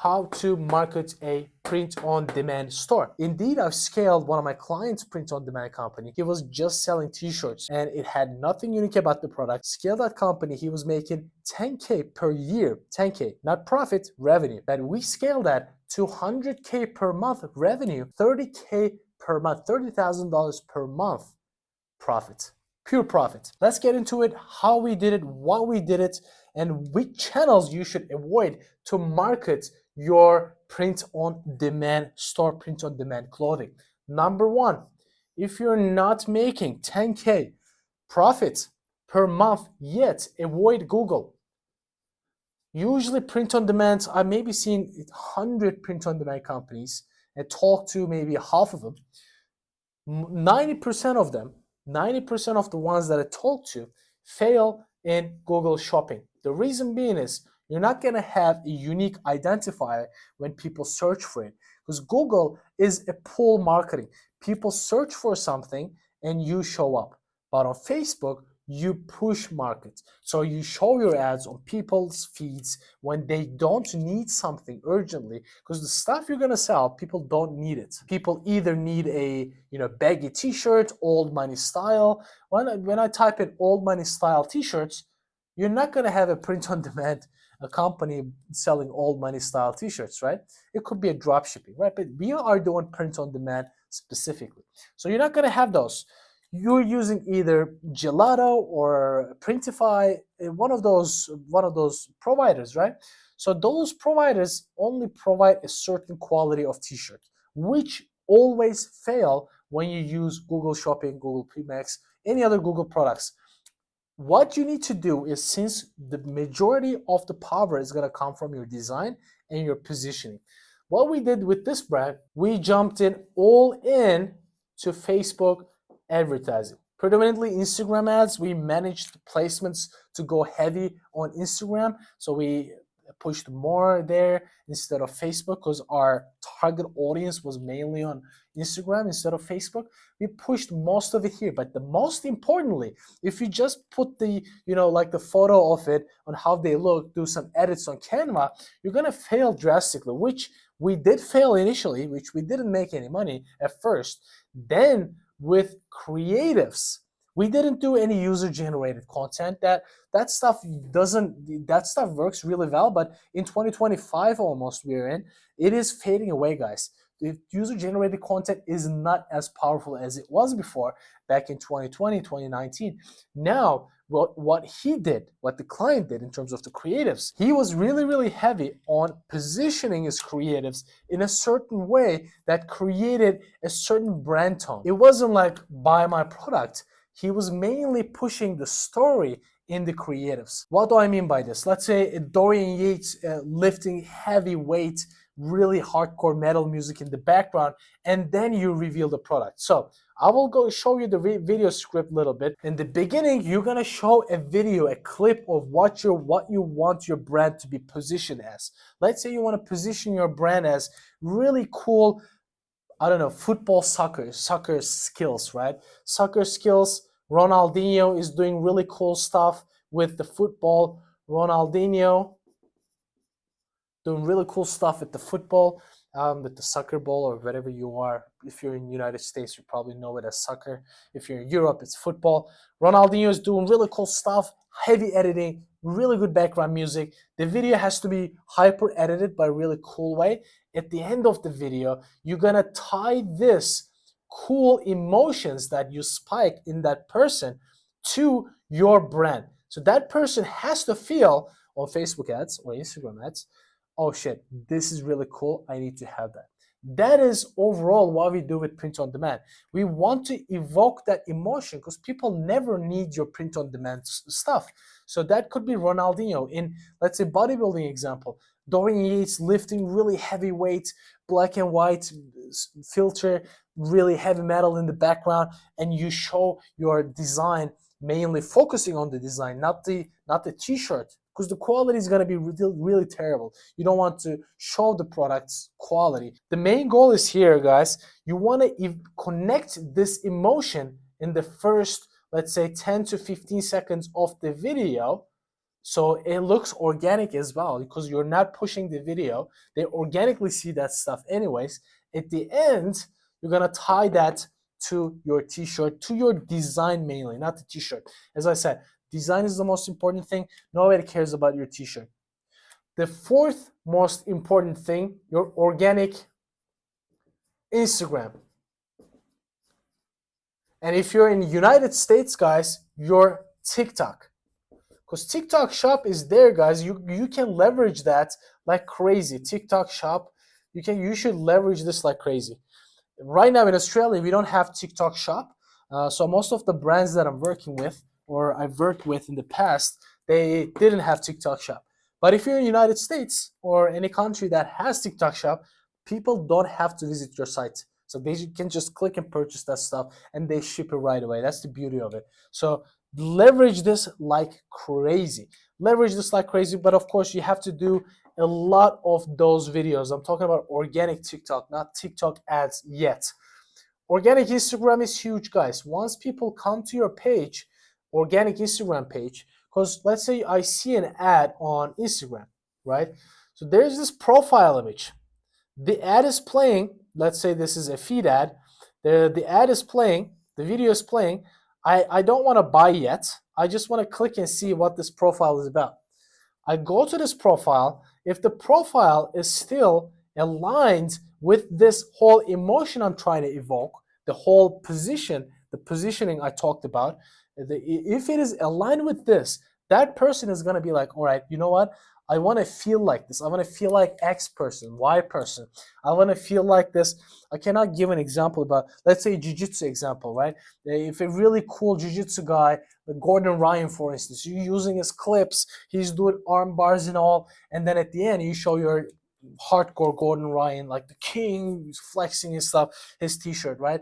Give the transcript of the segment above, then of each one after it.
How to market a print-on-demand store. Indeed, I've scaled one of my clients' print-on-demand company. He was just selling t-shirts and it had nothing unique about the product. Scaled that company, he was making 10K per year, 10K, not profit, revenue. That we scaled that to 100K per month revenue, 30K per month, $30,000 per month profit. Pure profit. Let's get into it, how we did it, why we did it, and which channels you should avoid to market your print-on-demand store, print-on-demand clothing. Number one, if you're not making 10K profit per month yet, avoid Google. Usually print-on-demand, I may be seeing 100 print-on-demand companies and talk to maybe half of them. 90% of them, 90% of the ones that I talk to fail in Google Shopping. The reason being is you're not going to have a unique identifier when people search for it, because Google is a pull marketing. People search for something and you show up. But on Facebook, you push market. So you show your ads on people's feeds when they don't need something urgently, because the stuff you're gonna sell, people don't need it. People either need a baggy t-shirt, old money style. When I type in old money style t-shirts, you're not gonna have a print on demand, a company selling old money style t-shirts, right? It could be a drop shipping, right? But we are doing print on demand specifically. So you're not gonna have those. You're using either Gelato or Printify, one of those providers, right? So those providers only provide a certain quality of t-shirt, which always fail when you use Google Shopping, Google PMax, any other Google products. What you need to do is, since the majority of the power is going to come from your design and your positioning, what we did with this brand, we jumped in all in to Facebook advertising. Predominantly Instagram ads. We managed placements to go heavy on Instagram. So we pushed more there instead of Facebook, because our target audience was mainly on Instagram instead of Facebook. We pushed most of it here. But the most importantly, if you just put the, like the photo of it on how they look, do some edits on Canva, you're gonna fail drastically, which we did fail initially, which we didn't make any money at first. Then with creatives, we didn't do any user-generated content. That stuff works really well, but in 2025 almost we're in, it is fading away, guys. The user-generated content is not as powerful as it was before, back in 2020, 2019. Now, what the client did in terms of the creatives, he was really, really heavy on positioning his creatives in a certain way that created a certain brand tone. It wasn't like, buy my product. He was mainly pushing the story in the creatives. What do I mean by this? Let's say Dorian Yates lifting heavy weight, really hardcore metal music in the background, and then you reveal the product. So I will go show you the video script a little bit. In the beginning, you're gonna show a video, a clip of what you want your brand to be positioned as. Let's say you want to position your brand as really cool, I don't know, football, soccer skills, right? Soccer skills. Ronaldinho is doing really cool stuff with the football. Ronaldinho doing really cool stuff with the football, with the soccer ball, or whatever you are. If you're in the United States, you probably know it as soccer. If you're in Europe, it's football. Ronaldinho is doing really cool stuff, heavy editing, really good background music. The video has to be hyper edited by a really cool way. At the end of the video, you're gonna tie this cool emotions that you spike in that person to your brand. So that person has to feel on Facebook ads or Instagram ads, oh shit, this is really cool, I need to have that. That is overall what we do with print on demand. We want to evoke that emotion, because people never need your print on demand stuff. So that could be Ronaldinho in, let's say, bodybuilding example. Dorian Yates lifting really heavy weight, black and white filter, really heavy metal in the background, and you show your design, mainly focusing on the design, not the t-shirt, because the quality is going to be really terrible. You don't want to show the product's quality. The main goal is here, guys. You want to connect this emotion in the first, let's say, 10 to 15 seconds of the video So it looks organic as well because you're not pushing the video. They organically see that stuff anyways. At the end, you're gonna tie that to your t-shirt, to your design mainly, not the t-shirt. As I said, design is the most important thing. Nobody cares about your t-shirt. The fourth most important thing, your organic Instagram. And if you're in the United States, guys, your TikTok. Because TikTok Shop is there, guys. You can leverage that like crazy. TikTok Shop, you should leverage this like crazy. Right now in Australia, we don't have TikTok Shop. So most of the brands that I'm working with or I've worked with in the past, they didn't have TikTok Shop. But if you're in the United States or any country that has TikTok Shop, people don't have to visit your site. So they can just click and purchase that stuff and they ship it right away. That's the beauty of it. So leverage this like crazy. Leverage this like crazy, but of course you have to do a lot of those videos. I'm talking about organic TikTok, not TikTok ads yet. Organic Instagram is huge, guys. Once people come to your page, organic Instagram page, because let's say I see an ad on Instagram, right? So there's this profile image. The ad is playing. Let's say this is a feed ad. The ad is playing. The video is playing. I don't want to buy yet. I just want to click and see what this profile is about. I go to this profile. If the profile is still aligned with this whole emotion I'm trying to evoke, the whole position, the positioning I talked about, if it is aligned with this, that person is going to be like, all right, you know what? I want to feel like this. I want to feel like X person, Y person. I want to feel like this. I cannot give an example, but let's say jiu-jitsu example, right? If a really cool jiu-jitsu guy, like Gordon Ryan, for instance, you're using his clips, he's doing arm bars and all, and then at the end you show your hardcore Gordon Ryan, like the king, he's flexing his stuff, his t-shirt, right?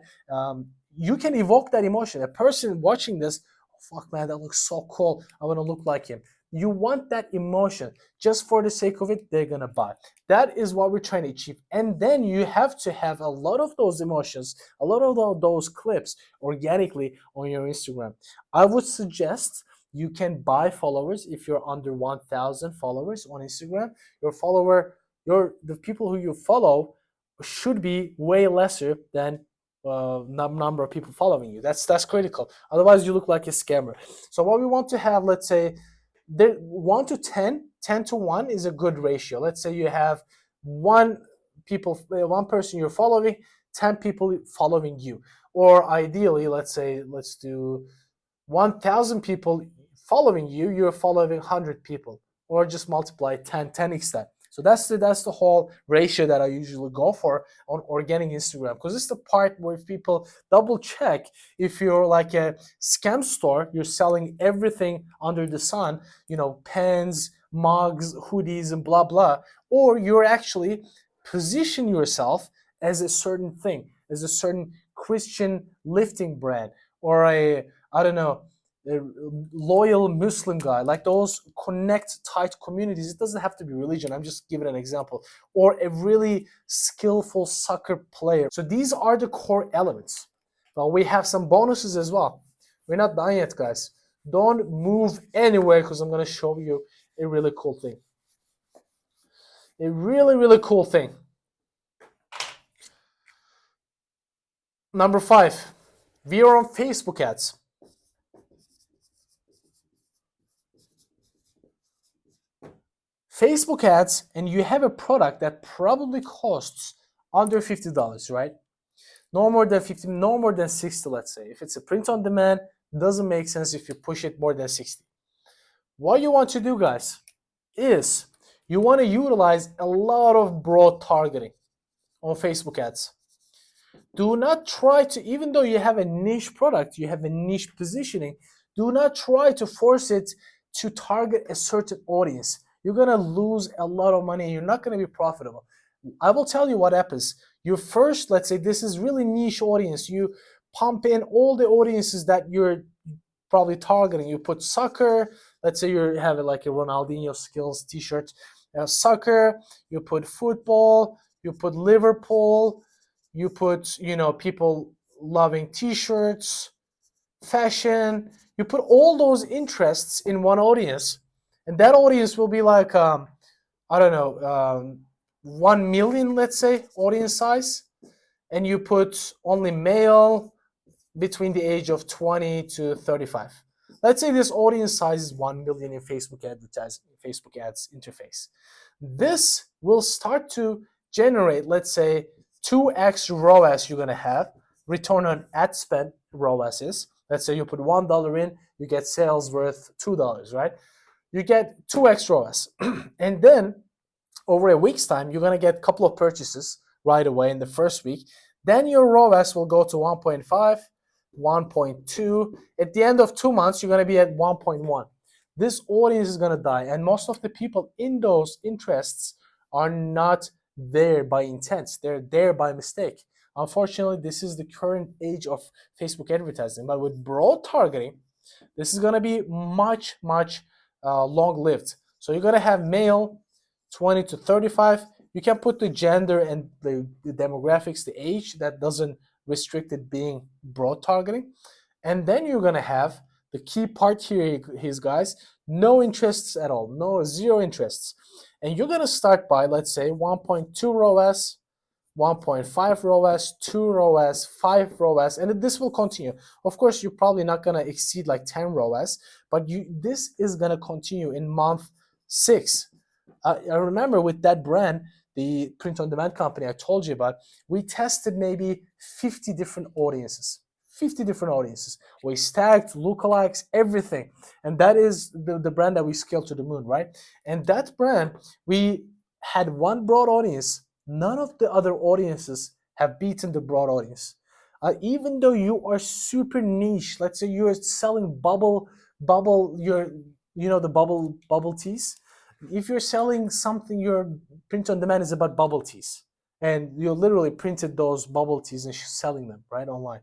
You can evoke that emotion. A person watching this, oh, fuck man, that looks so cool. I want to look like him. You want that emotion. Just for the sake of it, they're going to buy. That is what we're trying to achieve. And then you have to have a lot of those emotions, a lot of those clips organically on your Instagram. I would suggest you can buy followers if you're under 1,000 followers on Instagram. The people who you follow should be way lesser than number of people following you. That's critical. Otherwise, you look like a scammer. So what we want to have, let's say, 1 to 10, 10 to 1 is a good ratio. Let's say you have one person you're following, 10 people following you. Or ideally, let's do 1,000 people following you, you're following 100 people. Or just multiply 10x that. So that's the whole ratio that I usually go for on organic Instagram, because it's the part where people double check if you're like a scam store, you're selling everything under the sun, pens, mugs, hoodies, and blah blah, or you're actually position yourself as a certain thing, as a certain Christian lifting brand, or a loyal Muslim guy, like those connect tight communities. It doesn't have to be religion. I'm just giving an example. Or a really skillful soccer player. So these are the core elements. But we have some bonuses as well. We're not done yet, guys. Don't move anywhere because I'm going to show you a really cool thing. A really, really cool thing. Number 5, we are on Facebook ads. Facebook ads, and you have a product that probably costs under $50, right? No more than 50, no more than 60, let's say. If it's a print on demand, doesn't make sense if you push it more than 60. What you want to do, guys, is you want to utilize a lot of broad targeting on Facebook ads. Do not try to, even though you have a niche product, you have a niche positioning, do not try to force it to target a certain audience. You're going to lose a lot of money and you're not going to be profitable. I will tell you what happens. You first, let's say this is really niche audience. You pump in all the audiences that you're probably targeting. You put soccer, let's say you have like a Ronaldinho skills t-shirt, soccer, you put football, you put Liverpool, you put, people loving t-shirts, fashion, you put all those interests in one audience. and that audience will be like I don't know, 1 million, let's say, audience size, and you put only male between the age of 20 to 35. Let's say this audience size is 1 million in Facebook advertising, Facebook ads interface. This will start to generate, let's say, 2x ROAS you're going to have, return on ad spend ROAS is. Let's say you put $1 in, you get sales worth $2, right? You get 2x ROAS. And then over a week's time, you're going to get a couple of purchases right away in the first week. Then your ROAS will go to 1.5, 1.2. At the end of 2 months, you're going to be at 1.1. This audience is going to die. And most of the people in those interests are not there by intent. They're there by mistake. Unfortunately, this is the current age of Facebook advertising. But with broad targeting, this is going to be much, much long-lived. So you're going to have male 20 to 35. You can put the gender and the demographics, the age, that doesn't restrict it being broad targeting. And then you're going to have the key part here is, guys, no interests at all, no, zero interests. And you're going to start by, let's say, 1.2 ROAS, 1.5 ROAS, 2 ROAS, 5 ROAS, and this will continue. Of course, you're probably not going to exceed like 10 ROAS, but this is going to continue in month 6. I remember with that brand, the print-on-demand company I told you about, we tested maybe 50 different audiences. 50 different audiences. We stacked lookalikes, everything. And that is the brand that we scaled to the moon, right? And that brand, we had one broad audience. None of the other audiences have beaten the broad audience. Even though you are super niche, let's say you're selling bubble, the bubble teas. If you're selling something, your print on demand is about bubble teas, and you literally printed those bubble teas and selling them right online.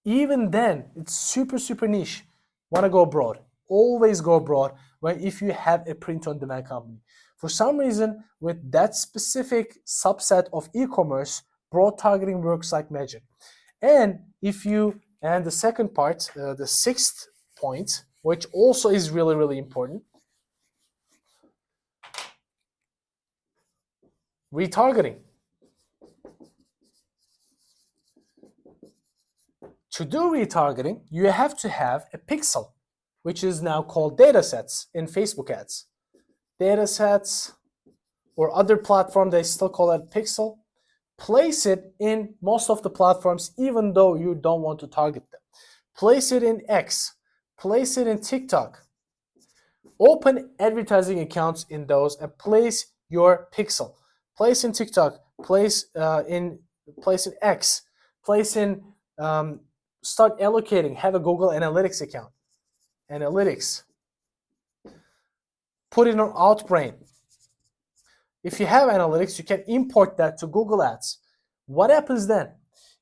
Even then, it's super, super niche. Want to go broad. Always go broad if you have a print on demand company. For some reason, with that specific subset of e-commerce, broad targeting works like magic. And the second part, the sixth point, which also is really, really important, retargeting. To do retargeting, you have to have a pixel, which is now called datasets in Facebook ads. Datasets or other platform, they still call it pixel. Place it in most of the platforms, even though you don't want to target them. Place it in X. Place it in TikTok. Open advertising accounts in those and place your pixel. Place in TikTok. Place in X. Place in. Start allocating. Have a Google Analytics account. Analytics. Put it on Outbrain. If you have analytics, you can import that to Google Ads. What happens then?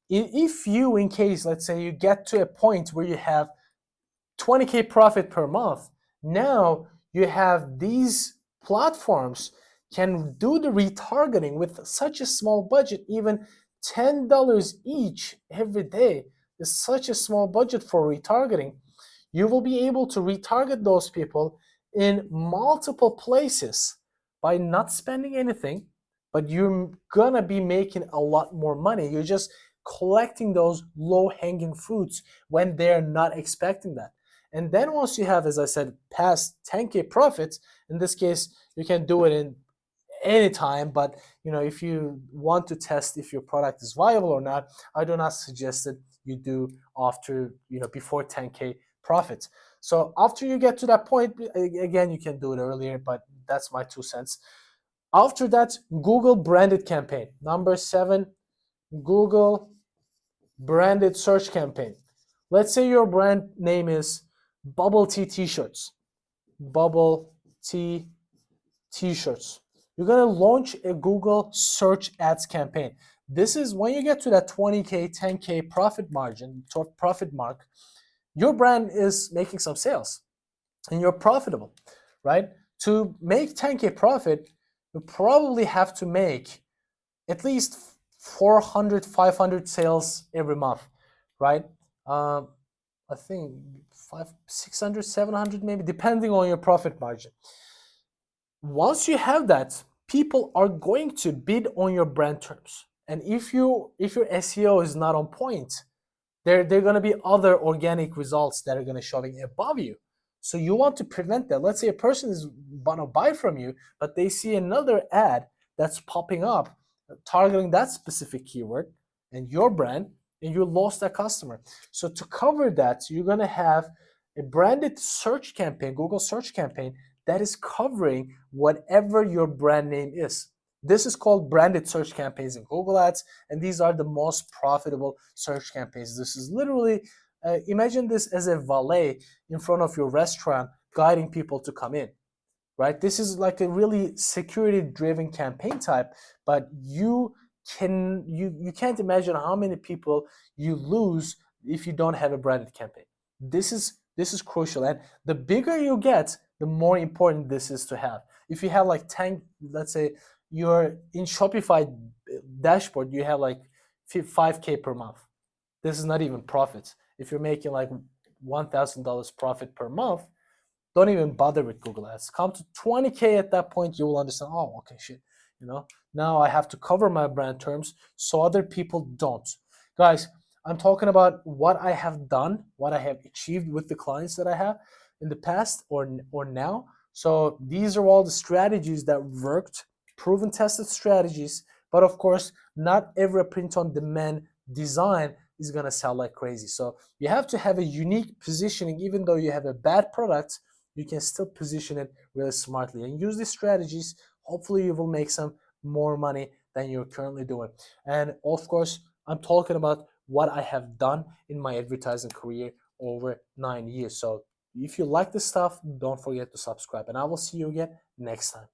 If you, in case, let's say you get to a point where you have 20K profit per month, now you have these platforms can do the retargeting with such a small budget, even $10 each every day is such a small budget for retargeting. You will be able to retarget those people in multiple places by not spending anything, but you're gonna be making a lot more money. You're just collecting those low-hanging fruits when they're not expecting that. And then once you have, as I said, past 10K profits, in this case, you can do it in any time, but if you want to test if your product is viable or not, I do not suggest that you do after, before 10K profits. So after you get to that point, again, you can do it earlier, but that's my 2 cents. After that, Google branded campaign. Number 7, Google branded search campaign. Let's say your brand name is Bubble Tea T-shirts. Bubble Tea T-shirts. You're going to launch a Google search ads campaign. This is when you get to that 20K, 10K profit margin, profit mark, your brand is making some sales and you're profitable, right? To make 10K profit, you probably have to make at least 400, 500 sales every month, right? I think 600, 700 maybe, depending on your profit margin. Once you have that, people are going to bid on your brand terms. And if your SEO is not on point, there are going to be other organic results that are going to showing above you. So you want to prevent that. Let's say a person is going to buy from you, but they see another ad that's popping up targeting that specific keyword and your brand, and you lost that customer. So to cover that, you're going to have a branded search campaign, Google search campaign, that is covering whatever your brand name is. This is called branded search campaigns in Google Ads, and these are the most profitable search campaigns. This is literally, imagine this as a valet in front of your restaurant guiding people to come in, right? This is like a really security-driven campaign type, but you can't imagine how many people you lose if you don't have a branded campaign. This is crucial, and the bigger you get, the more important this is to have. If you have like 10, let's say you're in Shopify dashboard, you have like 5K per month. This is not even profits. If you're making like $1,000 profit per month, don't even bother with Google Ads. Come to 20K at that point, you will understand, oh, okay, shit. Now I have to cover my brand terms so other people don't. Guys, I'm talking about what I have done, what I have achieved with the clients that I have in the past or now. So these are all the strategies that worked, proven, tested strategies. But of course, not every print-on-demand design is gonna sell like crazy. So you have to have a unique positioning. Even though you have a bad product, you can still position it really smartly and use these strategies. Hopefully you will make some more money than you're currently doing. And of course, I'm talking about what I have done in my advertising career over 9 years. So if you like this stuff, don't forget to subscribe, and I will see you again next time.